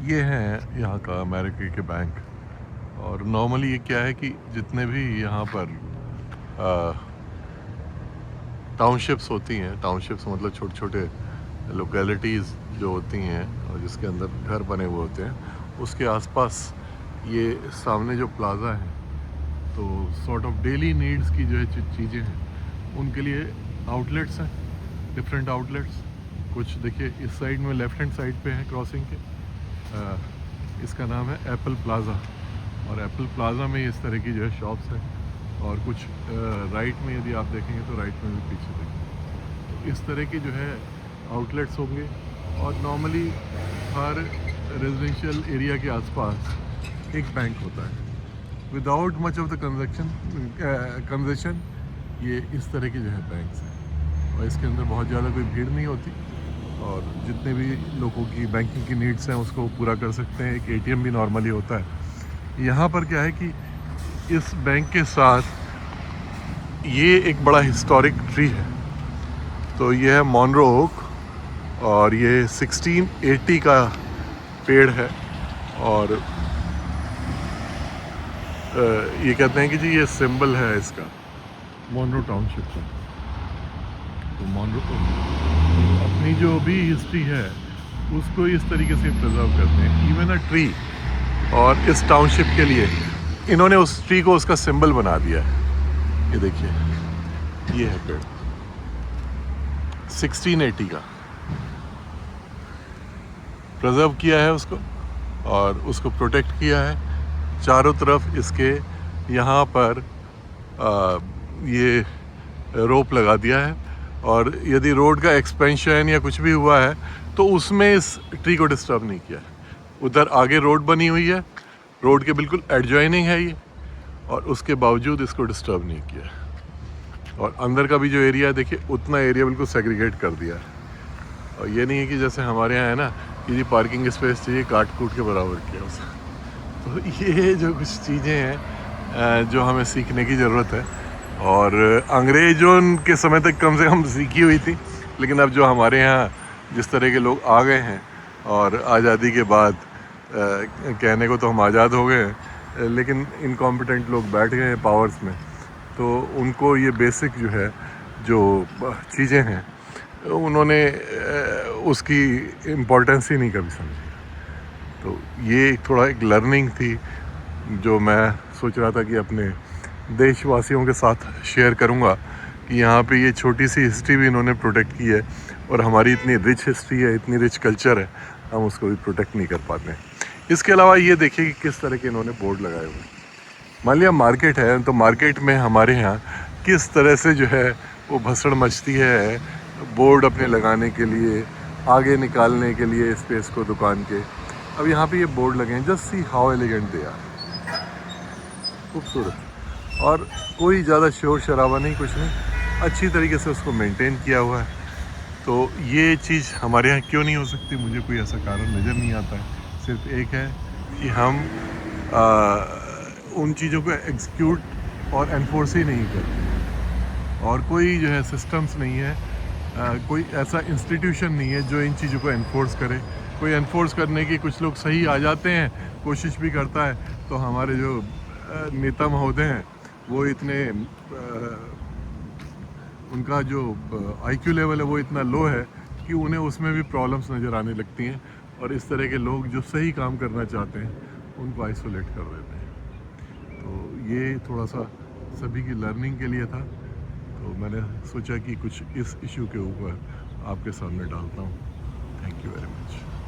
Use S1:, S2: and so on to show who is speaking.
S1: ये हैं यहाँ का अमेरिका के बैंक। और नॉर्मली ये क्या है कि जितने भी यहाँ पर टाउनशिप्स होती हैं, टाउनशिप्स मतलब छोटे छोटे लोकेलिटीज़ जो होती हैं और जिसके अंदर घर बने हुए होते हैं, उसके आसपास ये सामने जो प्लाज़ा है, तो सॉर्ट ऑफ डेली नीड्स की जो है चीज़ें हैं उनके लिए आउटलेट्स हैं, डिफरेंट आउटलेट्स। कुछ देखिए इस साइड में लेफ़्ट हैंड साइड पे है क्रॉसिंग के, इसका नाम है एप्पल प्लाज़ा। और एप्पल प्लाज़ा में इस तरह की जो है शॉप्स हैं। और कुछ राइट में यदि आप देखेंगे तो राइट में भी पीछे देखेंगे तो इस तरह के जो है आउटलेट्स होंगे। और नॉर्मली हर रेजिडेंशियल एरिया के आसपास एक बैंक होता है without much of the congestion. ये इस तरह के जो है बैंक्स हैं और इसके अंदर बहुत ज़्यादा कोई भीड़ नहीं होती और जितने भी लोगों की बैंकिंग की नीड्स हैं उसको पूरा कर सकते हैं। एक एटीएम भी नॉर्मली होता है। यहाँ पर क्या है कि इस बैंक के साथ ये एक बड़ा हिस्टोरिक ट्री है। तो ये है मोनरो ओक और ये 1680 का पेड़ है। और ये कहते हैं कि जी ये सिंबल है इसका मोनरो टाउनशिप का। तो मोनरो अपनी जो भी हिस्ट्री है उसको इस तरीके से प्रिजर्व करते हैं, इवन अ ट्री। और इस टाउनशिप के लिए इन्होंने उस ट्री को उसका सिंबल बना दिया है। ये देखिए, ये है पेड़ 1680 का, प्रिजर्व किया है उसको और उसको प्रोटेक्ट किया है। चारों तरफ इसके यहाँ पर ये रोप लगा दिया है और यदि रोड का एक्सपेंशन या कुछ भी हुआ है तो उसमें इस ट्री को डिस्टर्ब नहीं किया है। उधर आगे रोड बनी हुई है, रोड के बिल्कुल एडजॉइनिंग है ये, और उसके बावजूद इसको डिस्टर्ब नहीं किया है। और अंदर का भी जो एरिया है देखिए, उतना एरिया बिल्कुल सेग्रीगेट कर दिया है। और ये नहीं है कि जैसे हमारे यहाँ है ना कि जी पार्किंग स्पेस चाहिए, काट कूट के बराबर किया उसे। तो ये जो कुछ चीज़ें हैं जो हमें सीखने की ज़रूरत है और अंग्रेज़ों के समय तक कम से कम सीखी हुई थी, लेकिन अब जो हमारे यहाँ जिस तरह के लोग आ गए हैं और आज़ादी के बाद कहने को तो हम आज़ाद हो गए हैं, लेकिन इनकॉम्पिटेंट लोग बैठ गए हैं पावर्स में, तो उनको ये बेसिक जो है जो चीज़ें हैं उन्होंने उसकी इम्पोर्टेंस ही नहीं कभी समझी। तो ये थोड़ा एक लर्निंग थी जो मैं सोच रहा था कि अपने देशवासियों के साथ शेयर करूंगा कि यहाँ पे ये छोटी सी हिस्ट्री भी इन्होंने प्रोटेक्ट की है और हमारी इतनी रिच हिस्ट्री है, इतनी रिच कल्चर है, हम उसको भी प्रोटेक्ट नहीं कर पाते हैं। इसके अलावा ये देखिए कि किस तरह के इन्होंने बोर्ड लगाए हुए हैं। मान लिया मार्केट है तो मार्केट में हमारे यहाँ किस तरह से जो है वो भसड़ मचती है बोर्ड अपने लगाने के लिए, आगे निकालने के लिए स्पेस को दुकान के। अब यहाँ पे ये बोर्ड लगे हैं, just see how elegant they are, खूबसूरत। और कोई ज़्यादा शोर शराबा नहीं, कुछ नहीं, अच्छी तरीके से उसको मेंटेन किया हुआ है। तो ये चीज़ हमारे यहाँ क्यों नहीं हो सकती, मुझे कोई ऐसा कारण नज़र नहीं आता है। सिर्फ एक है कि हम उन चीज़ों को एग्जीक्यूट और एनफोर्स ही नहीं करते और कोई जो है सिस्टम्स नहीं है, कोई ऐसा इंस्टीट्यूशन नहीं है जो इन चीज़ों को एनफोर्स करे। कोई एनफोर्स करने की कुछ लोग सही आ जाते हैं, कोशिश भी करता है, तो हमारे जो नेता महोदय हैं वो इतने उनका जो आईक्यू लेवल है वो इतना लो है कि उन्हें उसमें भी प्रॉब्लम्स नज़र आने लगती हैं और इस तरह के लोग जो सही काम करना चाहते हैं उनको आइसोलेट कर देते हैं। तो ये थोड़ा सा सभी की लर्निंग के लिए था, तो मैंने सोचा कि कुछ इस इशू के ऊपर आपके सामने डालता हूँ। Thank you very much.